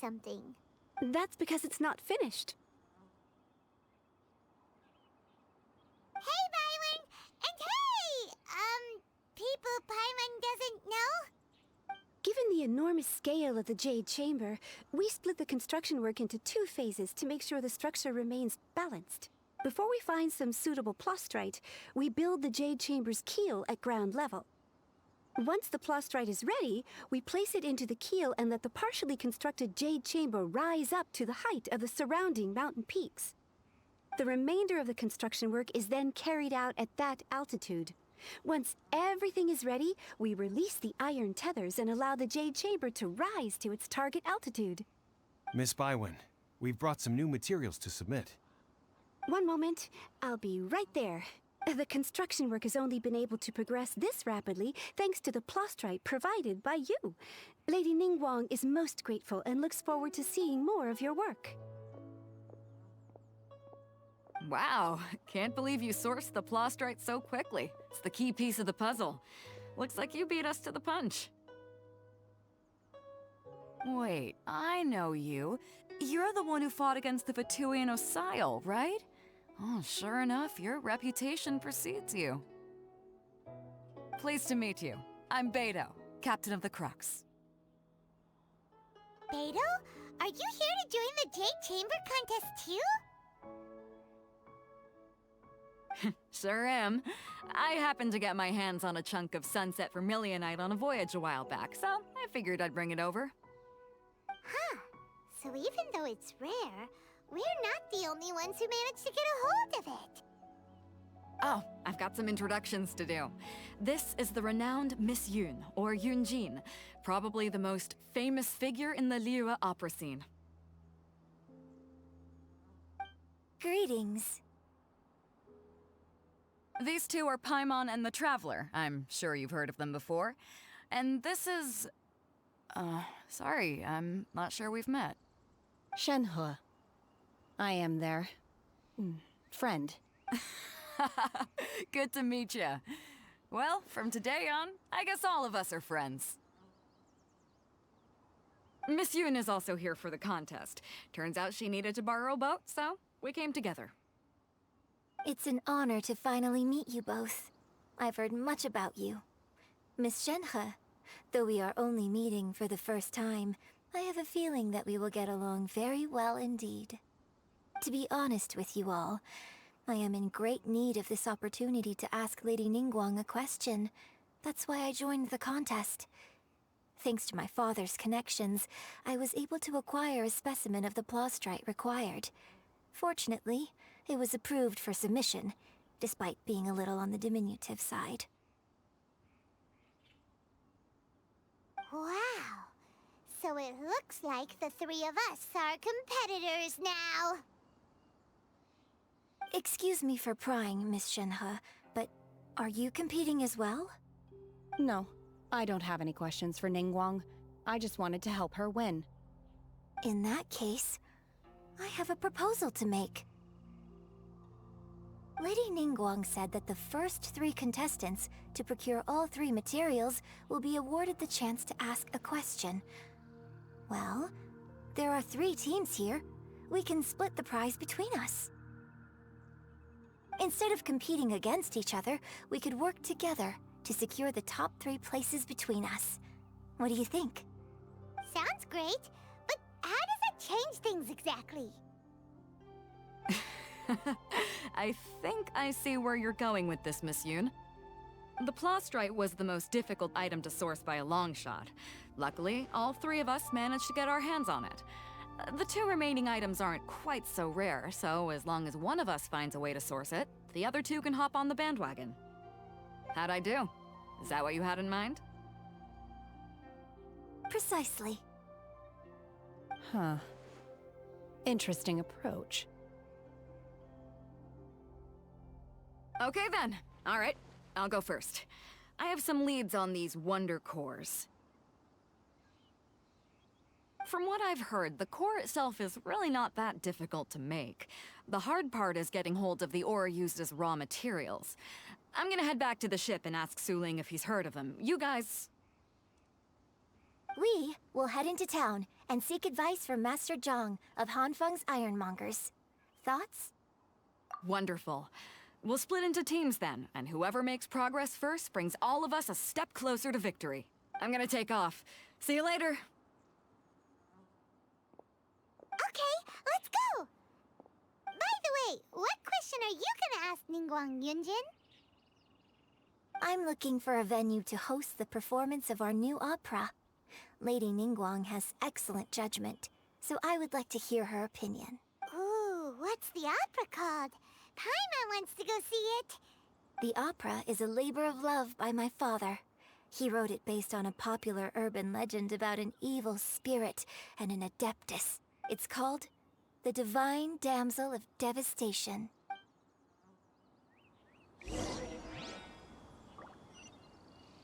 something. That's because it's not finished. Hey, Byron! And hey! People Paimon doesn't know? Given the enormous scale of the Jade Chamber, we split the construction work into 2 phases to make sure the structure remains balanced. Before we find some suitable plastrite, we build the Jade Chamber's keel at ground level. Once the plastrite is ready, we place it into the keel and let the partially constructed Jade Chamber rise up to the height of the surrounding mountain peaks. The remainder of the construction work is then carried out at that altitude. Once everything is ready, we release the iron tethers and allow the Jade Chamber to rise to its target altitude. Miss Bywin, we've brought some new materials to submit. One moment, I'll be right there. The construction work has only been able to progress this rapidly thanks to the plastrite provided by you. Lady Ningguang is most grateful and looks forward to seeing more of your work. Wow, can't believe you sourced the plastrite so quickly. It's the key piece of the puzzle. Looks like you beat us to the punch. Wait, I know you. You're the one who fought against the Fatuian Osile, right? Oh, sure enough, your reputation precedes you. Pleased to meet you. I'm Beto, captain of the Crux. Beto? Are you here to join the Jade Chamber contest too? Sure am. I happened to get my hands on a chunk of Sunset Vermilionite on a voyage a while back, so I figured I'd bring it over. Huh. So even though it's rare, we're not the only ones who managed to get a hold of it. Oh, I've got some introductions to do. This is the renowned Miss Yun, or Yunjin, probably the most famous figure in the Liyue opera scene. Greetings. These two are Paimon and the Traveler. I'm sure you've heard of them before. And this is... sorry, I'm not sure we've met. Shenhe. I am their... friend. Good to meet you. Well, from today on, I guess all of us are friends. Miss Yun is also here for the contest. Turns out she needed to borrow a boat, so we came together. It's an honor to finally meet you both. I've heard much about you. Miss Shenhe, though we are only meeting for the first time, I have a feeling that we will get along very well indeed. To be honest with you all, I am in great need of this opportunity to ask Lady Ningguang a question. That's why I joined the contest. Thanks to my father's connections, I was able to acquire a specimen of the plastrite required. Fortunately, it was approved for submission, despite being a little on the diminutive side. Wow! So it looks like the 3 of us are competitors now! Excuse me for prying, Miss Shenhe, but are you competing as well? No, I don't have any questions for Ningguang. I just wanted to help her win. In that case, I have a proposal to make. Lady Ningguang said that the first 3 contestants to procure all 3 materials will be awarded the chance to ask a question. Well, there are 3 teams here. We can split the prize between us. Instead of competing against each other, we could work together to secure the top 3 places between us. What do you think? Sounds great, but how does it change things exactly? I think I see where you're going with this, Miss Yun. The plastrite was the most difficult item to source by a long shot. Luckily, all 3 of us managed to get our hands on it. The 2 remaining items aren't quite so rare, so as long as one of us finds a way to source it, the other 2 can hop on the bandwagon. How'd I do? Is that what you had in mind? Precisely. Huh. Interesting approach. Okay then. All right, I'll go first. I have some leads on these wonder cores. From what I've heard, the core itself is really not that difficult to make. The hard part is getting hold of the ore used as raw materials. I'm gonna head back to the ship and ask Suling if he's heard of them. You guys... We will head into town and seek advice from Master Zhang of Hanfeng's Ironmongers. Thoughts? Wonderful. We'll split into teams then, and whoever makes progress first brings all of us a step closer to victory. I'm gonna take off. See you later. Okay, let's go! By the way, what question are you gonna ask Ningguang, Yunjin? I'm looking for a venue to host the performance of our new opera. Lady Ningguang has excellent judgment, so I would like to hear her opinion. Ooh, what's the opera called? Paimon wants to go see it. The opera is a labor of love by my father. He wrote it based on a popular urban legend about an evil spirit and an adeptus. It's called The Divine Damsel of Devastation.